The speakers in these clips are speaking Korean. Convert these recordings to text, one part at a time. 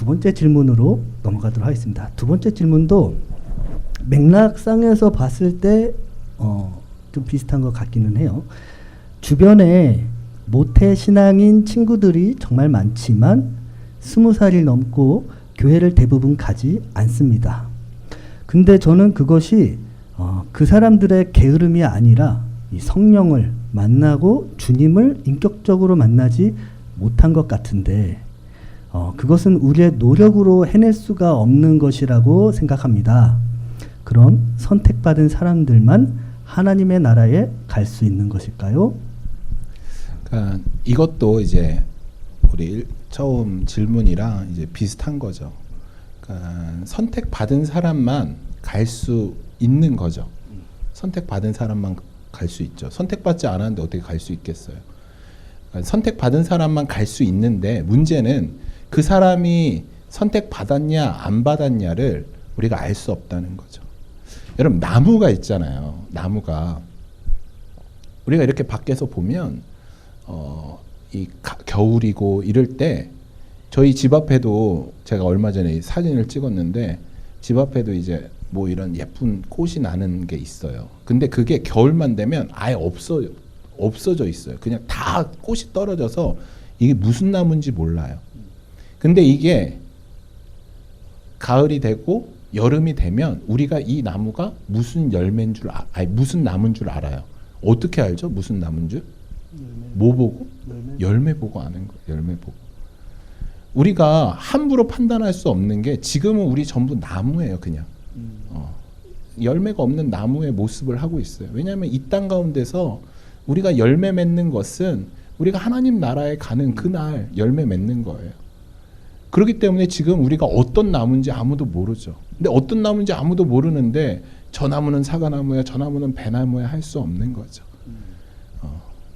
두 번째 질문으로 넘어가도록 하겠습니다. 두 번째 질문도 맥락상에서 봤을 때 좀 비슷한 것 같기는 해요. 주변에 모태 신앙인 친구들이 정말 많지만 20살이 넘고 교회를 대부분 가지 않습니다. 근데 저는 그것이 그 사람들의 게으름이 아니라 이 성령을 만나고 주님을 인격적으로 만나지 못한 것 같은데 그것은 우리의 노력으로 해낼 수가 없는 것이라고 생각합니다. 그런 선택받은 사람들만 하나님의 나라에 갈 수 있는 것일까요? 그러니까 이것도 이제 우리 처음 질문이랑 이제 비슷한 거죠. 그러니까 선택받은 사람만 갈 수 있는 거죠. 선택받은 사람만 갈 수 있죠. 선택받지 않았는데 어떻게 갈 수 있겠어요? 그러니까 선택받은 사람만 갈 수 있는데 문제는 그 사람이 선택받았냐 안 받았냐를 우리가 알 수 없다는 거죠. 여러분 나무가 있잖아요. 나무가 우리가 이렇게 밖에서 보면 겨울이고 이럴 때 저희 집 앞에도 제가 얼마 전에 사진을 찍었는데 집 앞에도 이제 뭐 이런 예쁜 꽃이 나는 게 있어요. 근데 그게 겨울만 되면 아예 없어져 있어요. 그냥 다 꽃이 떨어져서 이게 무슨 나무인지 몰라요. 근데 이게 가을이 되고 여름이 되면 우리가 이 나무가 무슨 열매인 줄 무슨 나무인 줄 알아요. 어떻게 알죠? 무슨 나무인 줄? 뭐 보고? 열매 보고 아는 거예요. 열매 보고. 우리가 함부로 판단할 수 없는 게 지금은 우리 전부 나무예요. 그냥. 열매가 없는 나무의 모습을 하고 있어요. 왜냐하면 이 땅 가운데서 우리가 열매 맺는 것은 우리가 하나님 나라에 가는 그날 열매 맺는 거예요. 그렇기 때문에 지금 우리가 어떤 나무인지 아무도 모르죠. 근데 어떤 나무인지 아무도 모르는데 저 나무는 사과나무야, 저 나무는 배나무야 할 수 없는 거죠.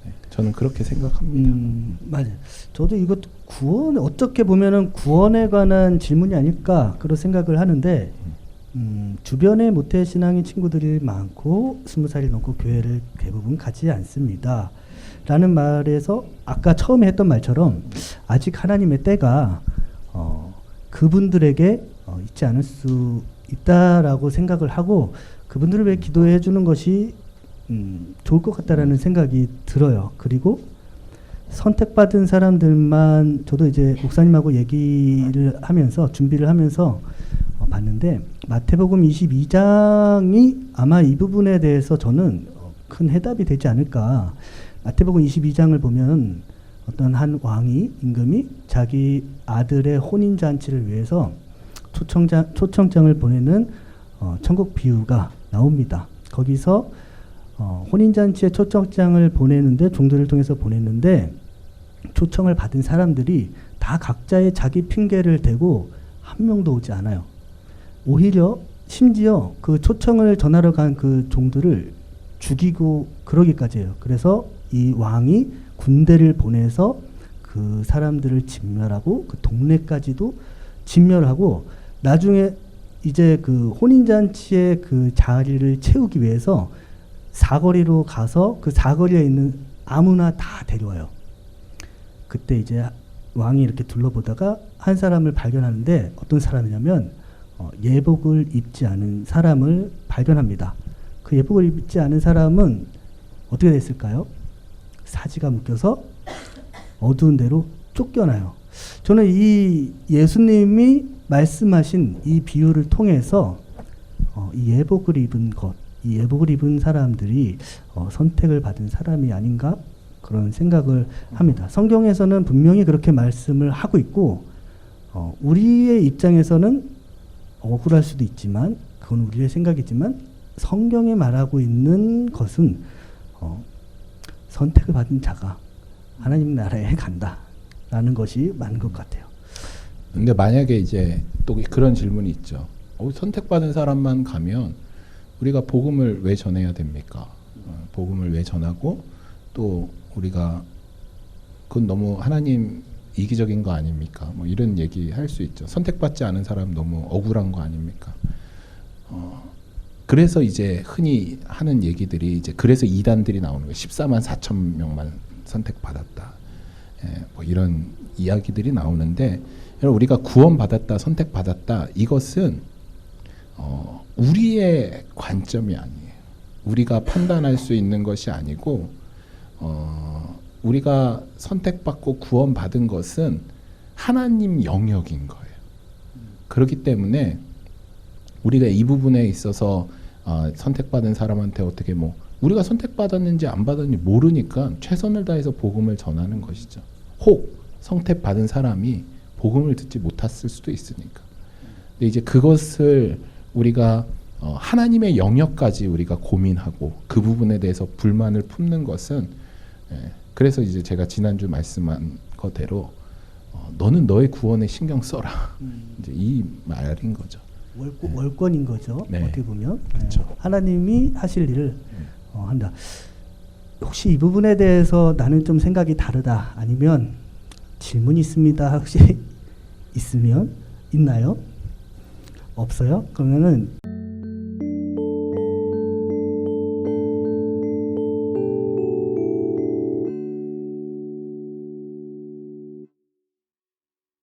네, 저는 그렇게 생각합니다. 맞아요. 저도 이것 어떻게 보면은 구원에 관한 질문이 아닐까 그런 생각을 하는데 주변에 모태 신앙인 친구들이 많고 20살이 넘고 교회를 대부분 가지 않습니다. 라는 말에서 아까 처음에 했던 말처럼 아직 하나님의 때가 그분들에게 있지 않을 수 있다라고 생각을 하고 그분들을 위해 기도해 주는 것이 좋을 것 같다라는 생각이 들어요. 그리고 선택받은 사람들만 저도 이제 목사님하고 얘기를 하면서 준비를 하면서 봤는데 마태복음 22장이 아마 이 부분에 대해서 저는 큰 해답이 되지 않을까. 마태복음 22장을 보면 어떤 한 왕이 임금이 자기 아들의 혼인잔치를 위해서 초청장을 보내는 천국 비유가 나옵니다. 거기서 혼인잔치에 초청장을 보내는데 종들을 통해서 보냈는데 초청을 받은 사람들이 다 각자의 자기 핑계를 대고 한 명도 오지 않아요. 오히려 심지어 그 초청을 전하러 간 그 종들을 죽이고 그러기까지 해요. 그래서 이 왕이 군대를 보내서 그 사람들을 진멸하고 그 동네까지도 진멸하고 나중에 이제 그 혼인잔치의 그 자리를 채우기 위해서 사거리로 가서 그 사거리에 있는 아무나 다 데려와요. 그때 이제 왕이 이렇게 둘러보다가 한 사람을 발견하는데 어떤 사람이냐면 예복을 입지 않은 사람을 발견합니다. 그 예복을 입지 않은 사람은 어떻게 됐을까요? 사지가 묶여서 어두운 데로 쫓겨나요. 저는 이 예수님이 말씀하신 이 비유를 통해서 이 예복을 입은 것, 이 예복을 입은 사람들이 선택을 받은 사람이 아닌가 그런 생각을 합니다. 성경에서는 분명히 그렇게 말씀을 하고 있고 우리의 입장에서는 억울할 수도 있지만 그건 우리의 생각이지만 성경에 말하고 있는 것은 선택을 받은 자가 하나님 나라에 간다라는 것이 맞는 것 같아요. 근데 만약에 이제 또 그런 질문이 있죠. 선택받은 사람만 가면 우리가 복음을 왜 전해야 됩니까? 복음을 왜 전하고 또 우리가 그건 너무 하나님 이기적인 거 아닙니까? 뭐 이런 얘기 할 수 있죠. 선택받지 않은 사람 너무 억울한 거 아닙니까? 그래서 이제 흔히 하는 얘기들이 이제 그래서 이단들이 나오는 거예요. 14만 4천 명만 선택받았다. 뭐 이런 이야기들이 나오는데 여러분, 우리가 구원받았다, 선택받았다, 이것은 우리의 관점이 아니에요. 우리가 판단할 수 있는 것이 아니고 우리가 선택받고 구원받은 것은 하나님 영역인 거예요. 그렇기 때문에 우리가 이 부분에 있어서 선택받은 사람한테 어떻게 뭐 우리가 선택받았는지 안 받았는지 모르니까 최선을 다해서 복음을 전하는 것이죠. 혹 선택받은 사람이 복음을 듣지 못했을 수도 있으니까. 근데 이제 그것을 우리가 하나님의 영역까지 우리가 고민하고 그 부분에 대해서 불만을 품는 것은 그래서 이제 제가 지난주 말씀한 거대로 너는 너의 구원에 신경 써라. 이제 이 말인 거죠. 월권인 거죠. 네. 어떻게 보면 그렇죠. 하나님이 하실 일을 한다. 혹시 이 부분에 대해서 나는 좀 생각이 다르다. 아니면 질문이 있습니다. 혹시 있으면 있나요? 없어요? 그러면은